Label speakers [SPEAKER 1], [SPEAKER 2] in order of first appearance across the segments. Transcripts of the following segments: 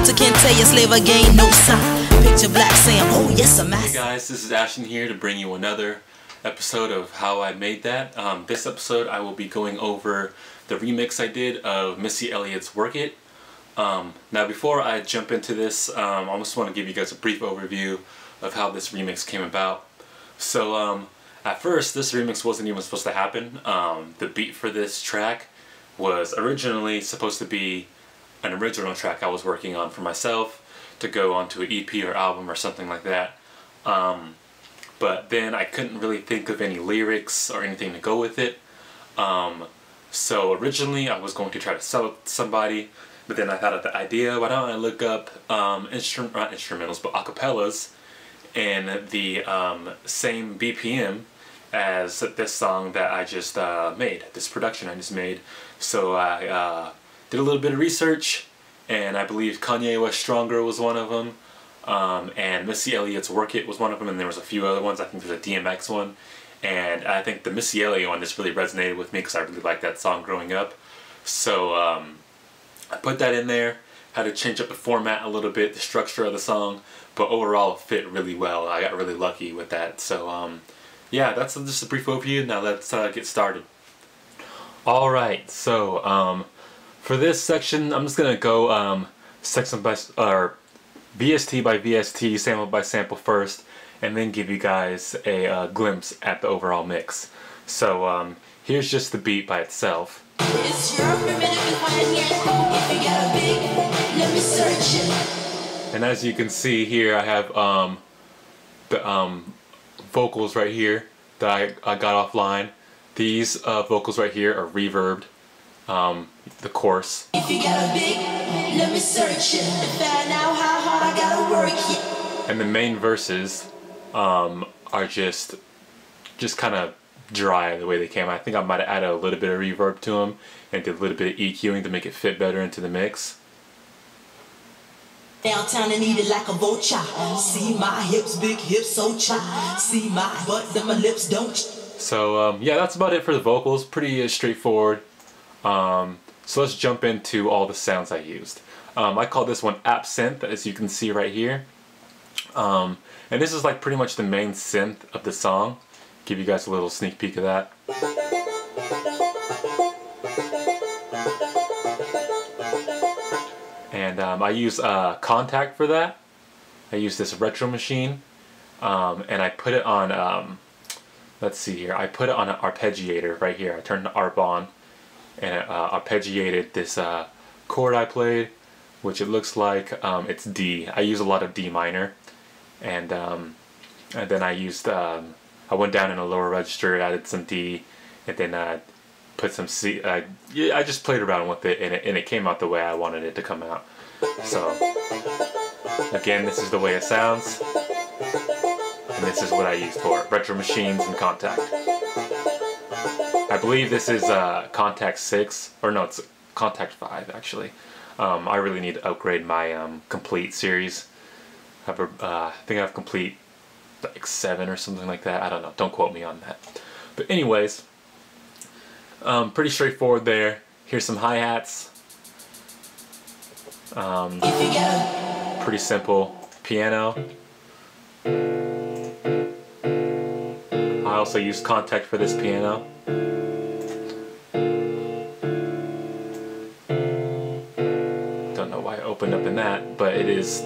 [SPEAKER 1] Luther can't tell you slave again, no sign. Picture black saying, oh yes, I'm
[SPEAKER 2] Hey guys, this is Ashton here to bring you another episode of how I made that. This episode I will be going over the remix I did of Missy Elliott's Work It. Now before I jump into this, I just want to give you guys a brief overview of how this remix came about. So at first this remix wasn't even supposed to happen. The beat for this track was originally supposed to be an original track I was working on for myself to go onto an EP or album or something like that. But then I couldn't really think of any lyrics or anything to go with it. So originally I was going to try to sell it to somebody, but then I thought of the idea, why don't I look up not instrumentals, but acapellas and the same BPM as this song that I just made, this production I just made. So I did a little bit of research, and I believe Kanye West Stronger was one of them, and Missy Elliott's Work It was one of them, and there was a few other ones. I think there's a DMX one, and I think the Missy Elliott one just really resonated with me because I really liked that song growing up. So I put that in there, had to change up the format a little bit, the structure of the song, but overall it fit really well. I got really lucky with that. So yeah, that's just a brief overview. Now let's get started. Alright, so for this section I'm just gonna go section by VST by VST, sample by sample first, and then give you guys a glimpse at the overall mix. So here's just the beat by itself. And as you can see here, I have the vocals right here that I got offline. These vocals right here are reverbed. The chorus. If you got a big, let me search it and find out how hard I gotta work it. And the main verses are just kind of dry the way they came. I think I might have added a little bit of reverb to them and did a little bit of EQing to make it fit better into the mix. Downtown and eat it like a vulture. See my hips, big hips, so chai. See my butt and my lips don't. So yeah, that's about it for the vocals. Pretty straightforward. So let's jump into all the sounds I used. I call this one App Synth, as you can see right here. And this is like pretty much the main synth of the song. Give you guys a little sneak peek of that. And I use Contact for that. I use this retro machine, and I put it on, let's see here, I put it on an arpeggiator right here. I turned the arp on, and it arpeggiated this chord I played, which it looks like it's D. I use a lot of D minor, and then I used I went down in a lower register, added some D, and then put some C. Yeah, I just played around with it, and it came out the way I wanted it to come out. So again, this is the way it sounds, and this is what I used for it. Retro machines and Contact. I believe this is Contact 6, or no, it's Contact 5 actually. I really need to upgrade my Complete series. I think I have Complete like 7 or something like that. I don't know. Don't quote me on that. But anyways, pretty straightforward there. Here's some hi-hats. Pretty simple piano. I also use Contact for this piano. Don't know why I opened up in that, but it's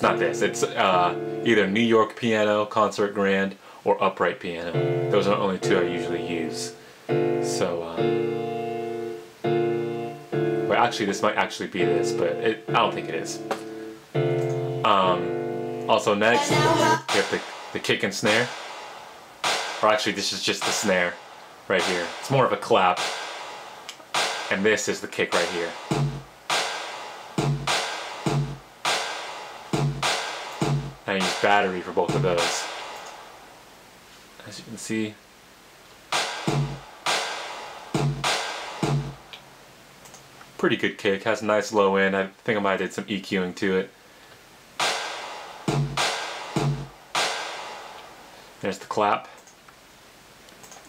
[SPEAKER 2] not this. It's either New York piano, concert grand, or upright piano. Those are the only two I usually use. So, well, actually, this might actually be this, but I don't think it is. Also, next, we have the kick and snare. Or actually, this is just the snare right here. It's more of a clap. And this is the kick right here. I use battery for both of those. As you can see. Pretty good kick, has a nice low end. I think I might have did some EQing to it. There's the clap.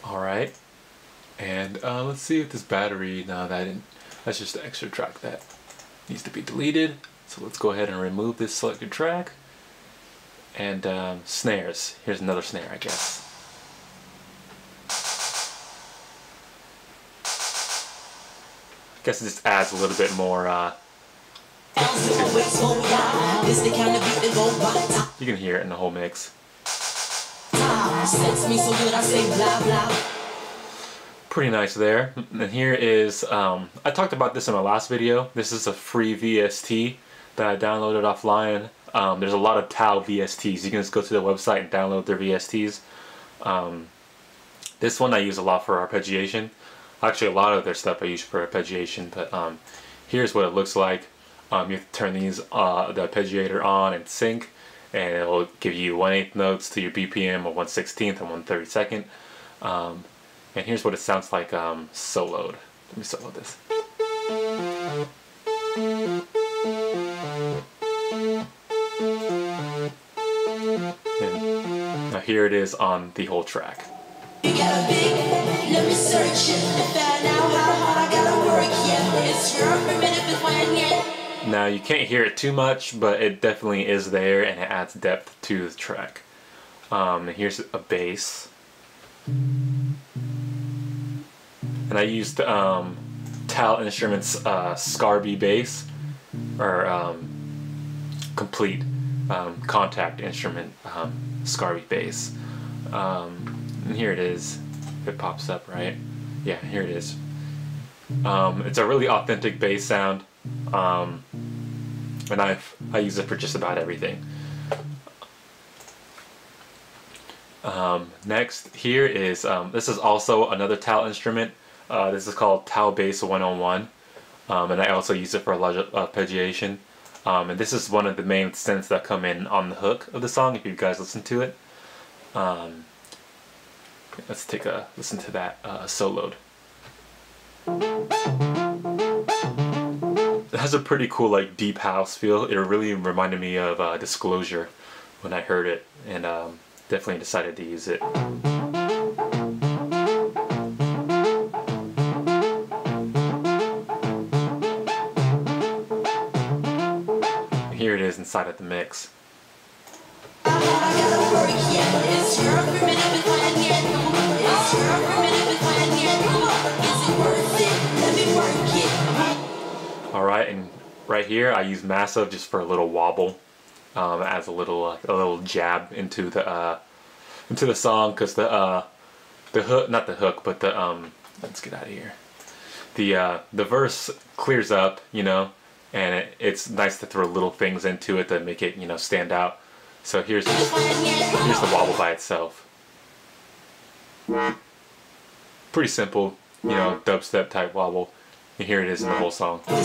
[SPEAKER 2] Alright. And let's see if this battery, no, that's just the extra track that needs to be deleted. So So let's go ahead and remove this selected track. And snares. Here's another snare, I guess. I guess it just adds a little bit more. You can hear it in the whole mix. Pretty nice there. And here is, I talked about this in my last video. This is a free VST that I downloaded offline. There's a lot of Tao VSTs. You can just go to the website and download their VSTs. This one I use a lot for arpeggiation. Actually, a lot of their stuff I use for arpeggiation, but here's what it looks like. You have to turn these, the arpeggiator on and sync, and it'll give you 1/8 notes to your BPM, or 1/16 and 1/32. And here's what it sounds like soloed. Let me solo this. And now here it is on the whole track. You got a big, let me search it to find out how hard I gotta work, yeah. It's your primitive plan, yeah. Now you can't hear it too much, but it definitely is there, and it adds depth to the track. Here's a bass. And I used Tal Instruments Scarby bass, or complete contact instrument Scarby bass. And here it is. It pops up, right? Yeah, here it is. It's a really authentic bass sound, and I use it for just about everything. Next, here is this is also another Tal instrument. This is called Tal Bass 101, and I also use it for a lot of arpeggiation. And this is one of the main synths that come in on the hook of the song, if you guys listen to it. Let's take a listen to that soloed. It has a pretty cool, like, deep house feel. It really reminded me of Disclosure when I heard it, and definitely decided to use it. Here it is inside of the mix. Alright, and right here I use Massive just for a little wobble, as a little jab into the song, because the hook, not the hook, but the let's get out of here. The verse clears up, you know, and it's nice to throw little things into it to make it, you know, stand out. So here's the wobble by itself. Pretty simple, you know, dubstep type wobble. And here it is in the whole song. Pretty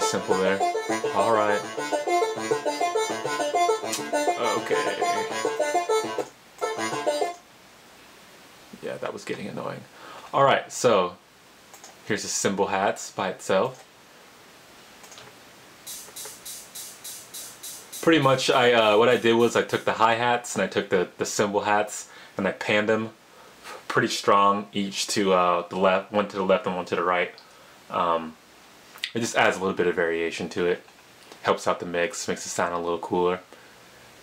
[SPEAKER 2] simple there. Alright. Okay. Yeah, that was getting annoying. Alright, so here's the cymbal hats by itself. Pretty much, what I did was I took the hi-hats and I took the cymbal hats and I panned them pretty strong, each to the left, one to the left and one to the right. It just adds a little bit of variation to it. Helps out the mix, makes it sound a little cooler.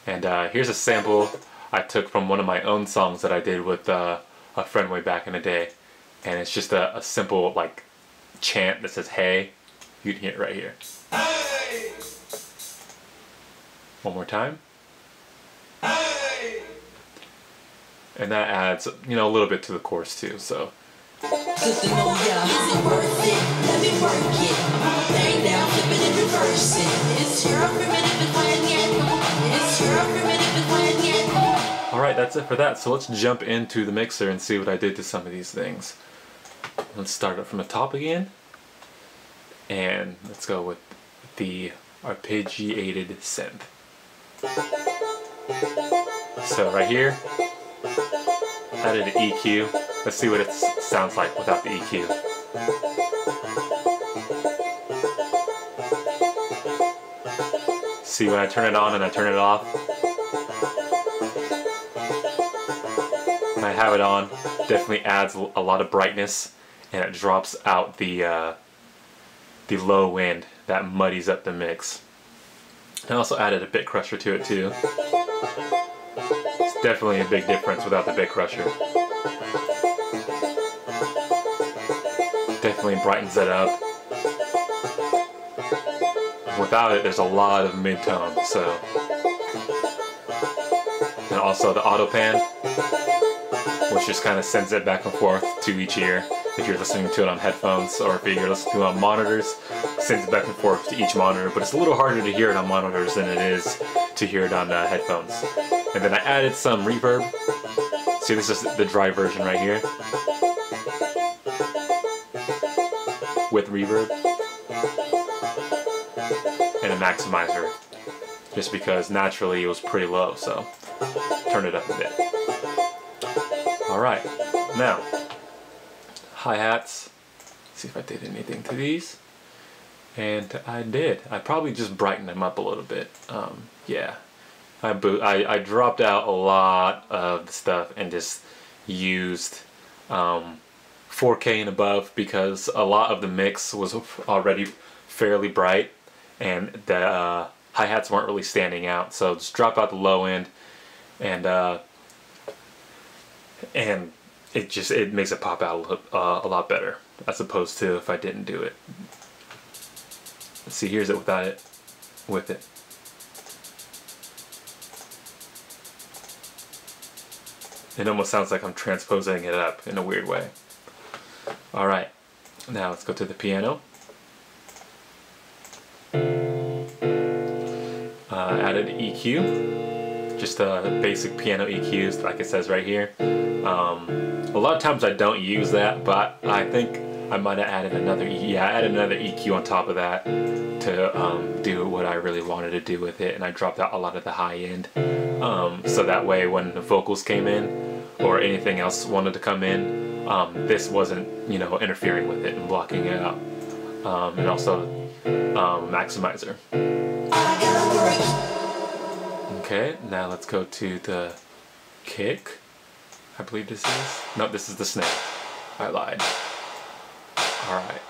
[SPEAKER 2] And here's a sample I took from one of my own songs that I did with a friend way back in the day. And it's just a simple, like, chant that says, hey. You can hear it right here. Hey! One more time. Hey! And that adds, you know, a little bit to the chorus too, so. Good to know, yeah. Is it worth it? Let me work it. Bang down, flip it and reverse it. It's your primitive plan, yeah. It's your primitive plan, yeah. Alright, that's it for that. So let's jump into the mixer and see what I did to some of these things. Let's start up from the top again. And let's go with the arpeggiated synth. So right here, added an EQ. Let's see what it sounds like without the EQ. See, when I turn it on and I turn it off, I have it on, definitely adds a lot of brightness, and it drops out the low end that muddies up the mix. I also added a bit crusher to it too. It's definitely a big difference without the bit crusher. Definitely brightens it up. Without it, there's a lot of mid-tone, so. And also the auto pan, which just kind of sends it back and forth to each ear. If you're listening to it on headphones, or if you're listening to it on monitors, sends it back and forth to each monitor. But it's a little harder to hear it on monitors than it is to hear it on headphones. And then I added some reverb. See, this is the dry version right here with reverb and a maximizer, just because naturally it was pretty low, so turn it up a bit. Alright, now hi-hats. See if I did anything to these. And I did. I probably just brightened them up a little bit. Yeah, I dropped out a lot of stuff and just used 4K and above, because a lot of the mix was already fairly bright and the hi-hats weren't really standing out. So just drop out the low end, and it makes it pop out a lot better, as opposed to if I didn't do it. Let's see, here's it without it, with it. It almost sounds like I'm transposing it up in a weird way. Alright, now let's go to the piano. Added EQ, just a basic piano EQs like it says right here. A lot of times I don't use that, but I think I might have added another I added another EQ on top of that to do what I really wanted to do with it, and I dropped out a lot of the high end, so that way when the vocals came in or anything else wanted to come in, this wasn't, you know, interfering with it and blocking it out. And also maximizer. Okay, now let's go to the kick. I believe this is. No, this is the snare. I lied. Alright.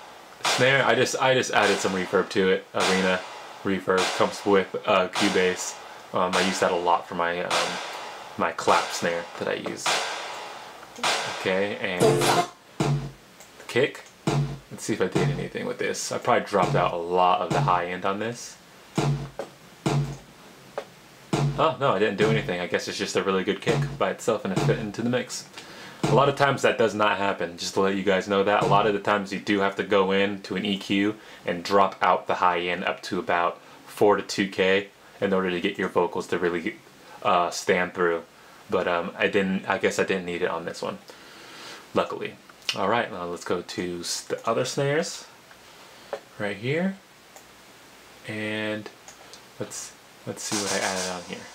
[SPEAKER 2] Snare, I just added some reverb to it. Arena reverb comes with Cubase. I use that a lot for my my clap snare that I use. Okay, and the kick. Let's see if I did anything with this. I probably dropped out a lot of the high end on this. Oh, no, I didn't do anything. I guess it's just a really good kick by itself and it fit into the mix. A lot of times that does not happen, just to let you guys know that. A lot of the times you do have to go in to an EQ and drop out the high end up to about 4 to 2K in order to get your vocals to really stand through. But I guess I didn't need it on this one, luckily. Alright, now let's go to the other snares right here. And let's see what I added on here.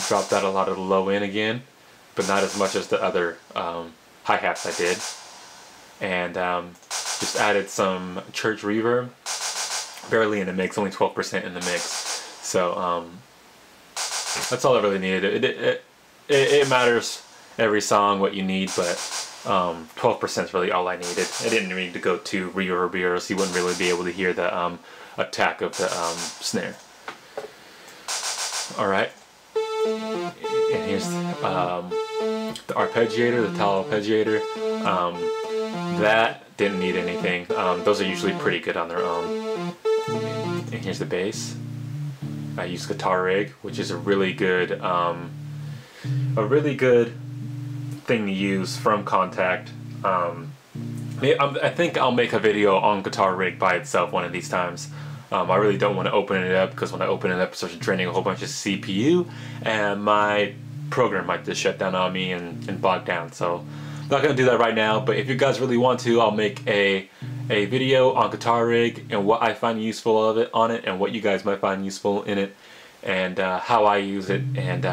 [SPEAKER 2] Dropped out a lot of the low end again, but not as much as the other hi-hats I did. And just added some church reverb, barely in the mix, only 12% in the mix. So that's all I really needed. It matters every song what you need, but 12% is really all I needed. I didn't need to go too reverb, or else you wouldn't really be able to hear the attack of the snare. Alright, and here's the arpeggiator, the towel arpeggiator. That didn't need anything. Those are usually pretty good on their own. And here's the bass. I use Guitar Rig, which is a really good thing to use from Contact. I think I'll make a video on Guitar Rig by itself one of these times. I really don't want to open it up, because when I open it up it starts draining a whole bunch of CPU and my program might just shut down on me and bog down. So I'm not going to do that right now, but if you guys really want to, I'll make a video on Guitar Rig and what I find useful of it on it, and what you guys might find useful in it, and how I use it. And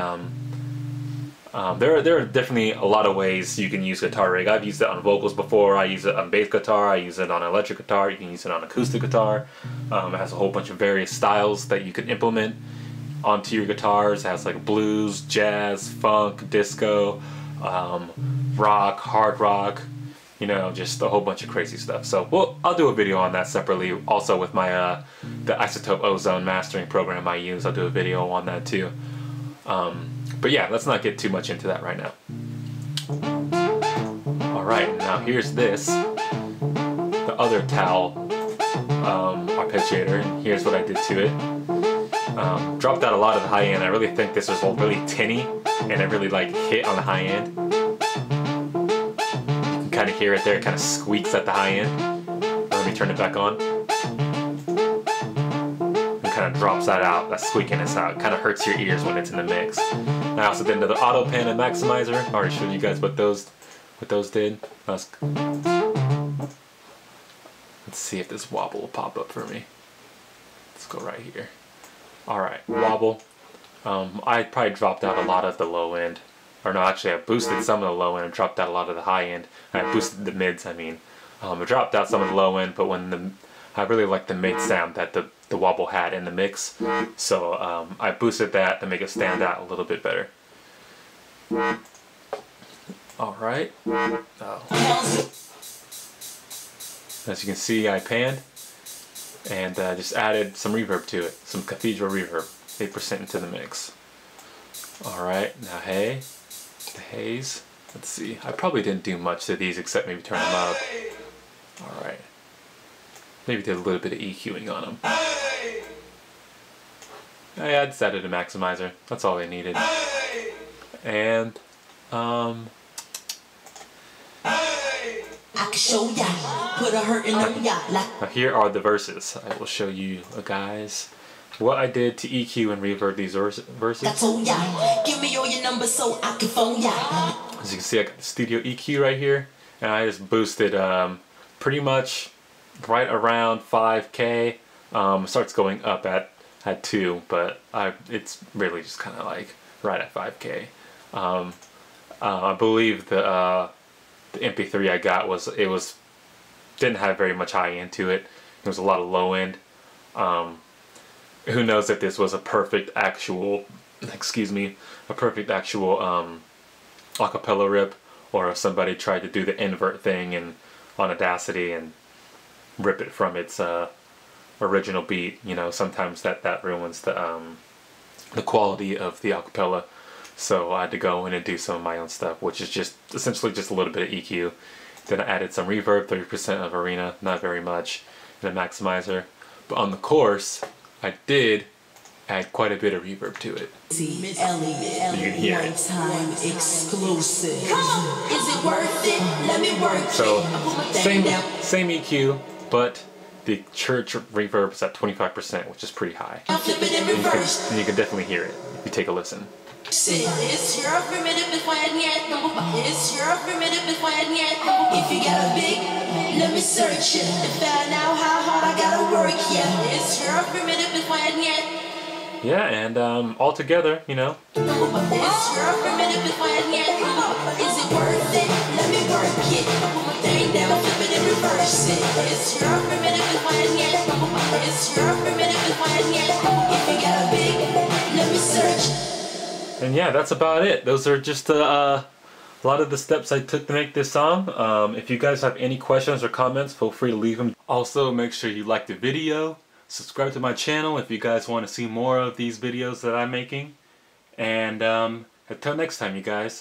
[SPEAKER 2] there are definitely a lot of ways you can use Guitar Rig. I've used it on vocals before. I use it on bass guitar. I use it on electric guitar. You can use it on acoustic guitar. It has a whole bunch of various styles that you can implement onto your guitars. It has like blues, jazz, funk, disco, rock, hard rock, you know, just a whole bunch of crazy stuff. So well, I'll do a video on that separately. Also with my the Isotope Ozone mastering program I use, I'll do a video on that too. But yeah, let's not get too much into that right now. Alright, now here's this, the other towel arpeggiator, and here's what I did to it. Dropped out a lot of the high end. I really think this was really tinny, and it really like hit on the high end. You can kind of hear it there, it kind of squeaks at the high end. Let me turn it back on. Kind of drops that out, that squeakiness out. It kind of hurts your ears when it's in the mix. And I also did another auto pan and maximizer. I already showed you guys what those did. Let's see if this wobble will pop up for me. Let's go right here. Alright, wobble. I probably dropped out a lot of the low end. Or no, actually I boosted some of the low end and dropped out a lot of the high end. And I boosted the mids, I mean. I dropped out some of the low end, but when I really like the mid sound that the wobble had in the mix, so I boosted that to make it stand out a little bit better. Alright. As you can see, I panned and just added some reverb to it, some cathedral reverb, 8% into the mix. Alright, now hey, the haze. Let's see, I probably didn't do much to these except maybe turn them up. Alright. Maybe did a little bit of EQing on them. I just added a maximizer. That's all I needed. And
[SPEAKER 1] I can show ya, put a hurtin' on ya.
[SPEAKER 2] Now here are the verses. I will show you guys what I did to EQ and reverb these verses.
[SPEAKER 1] Give me all your numbers so I can phone ya.
[SPEAKER 2] As you can see, I got the studio EQ right here, and I just boosted pretty much right around 5K. Starts going up at 2, but it's really just kind of like right at 5K. I believe the MP3 I got didn't have very much high end to it. It was a lot of low end. Who knows if this was a perfect actual, acapella rip, or if somebody tried to do the invert thing and on Audacity and rip it from its original beat. You know, sometimes that ruins the quality of the acapella. So I had to go in and do some of my own stuff, which is just essentially just a little bit of EQ. Then I added some reverb, 30% of arena, not very much, and a maximizer. But on the course, I did add quite a bit of reverb to it.
[SPEAKER 1] Missy Elliott,
[SPEAKER 2] you can hear it.
[SPEAKER 1] Lifetime exclusive. Come on, is it worth it? Let me work
[SPEAKER 2] so
[SPEAKER 1] it.
[SPEAKER 2] same EQ, but the church reverb is at 25%, which is pretty high.
[SPEAKER 1] I'll flip it in reverse.
[SPEAKER 2] And you can definitely hear it if you take a listen.
[SPEAKER 1] It's your primitive yet. It's your primitive yet. If you got a big, let me search it and find out how hard I gotta work. Yeah, it's your primitive yet.
[SPEAKER 2] Yeah, and all together, you know.
[SPEAKER 1] It's your primitive yet. Is it worth it? Let me work it. Put my thing down, flip it and reverse it. It's your primitive yet. It's your primitive yet. If you got a big, let me search.
[SPEAKER 2] And yeah, that's about it. Those are just a lot of the steps I took to make this song. If you guys have any questions or comments, feel free to leave them. Also, make sure you like the video, subscribe to my channel if you guys want to see more of these videos that I'm making. And until next time, you guys.